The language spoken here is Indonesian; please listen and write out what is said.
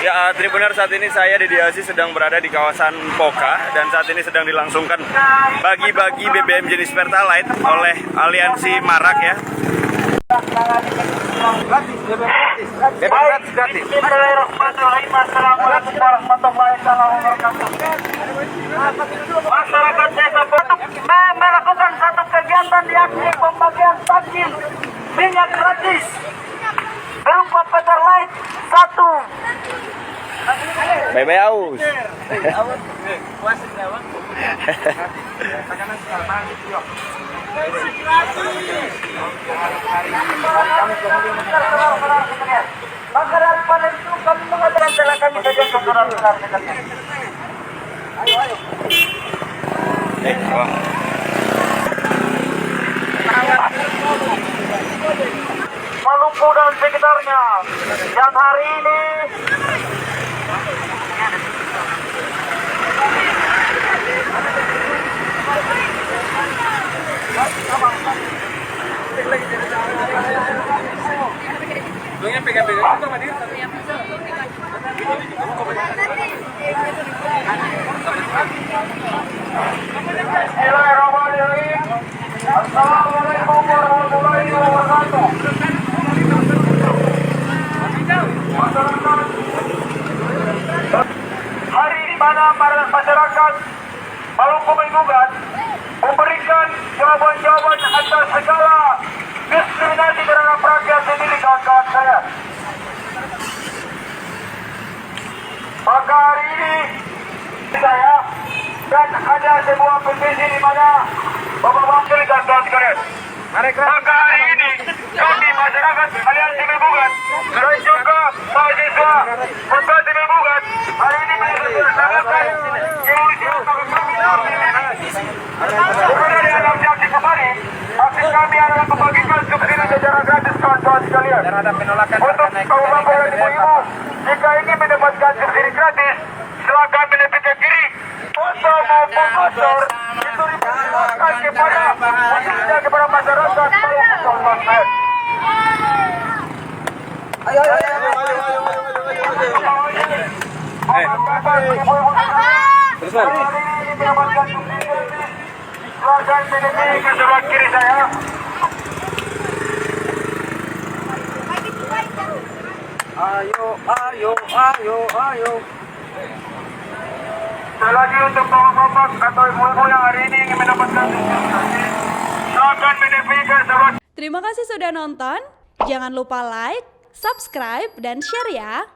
Ya, Tribuner, saat ini saya di Diasi sedang berada di kawasan Poka dan saat ini sedang dilangsungkan bagi-bagi BBM jenis Pertalite oleh Aliansi Marak ya. Gratis. Assalamualaikum warahmatullahi wabarakatuh. Masyarakat desa Potok melakukan satu kegiatan yakni pembagian takjil minyak gratis berupa Pertalite 1. Bye-bye Aus. Makanan panen itu kami mengadakan jalan kami saja kebenaran besar dekatnya. Ayo. Maluku dan sekitarnya yang hari ini Bismillahirrahmanirrahim. Assalamualaikum warahmatullahi wabarakatuh. Hari di mana para masyarakat Maluku menggugat memberikan jawaban-jawaban atas segala diskriminasi terhadap rakyat sendiri, kawan-kawan saya. Maka hari ini saya dan ada sebuah petisi di mana Bapak-Bapak dan kawan sekalian. Maka hari ini kami masyarakat Aliansi Menggugat dan juga mahasiswa Bekasi Menggugat hari ini melaksanakan kemudian dalam aksi kemarin, aksi kami adalah membagikan subsidi secara gratis kawan-kawan sekalian. Untuk kaum-kaum dan ibu-ibu, jika ingin mendapatkan subsidi gratis, silakan menepis ke kiri. Untuk maupun motor, itu dipersilakan kepada khususnya kepada masyarakat kaum-kaum sekalian. Ayo. Terus mendapatkan subsidi gratis. Silakan menepis ke sebelah kiri saya. Ayo. Sekali lagi untuk bapak-bapak atau ibu-ibu yang hari ini ingin mendapatkan silakan menepis ke sebelah. Terima kasih sudah nonton. Jangan lupa like, subscribe, dan share ya.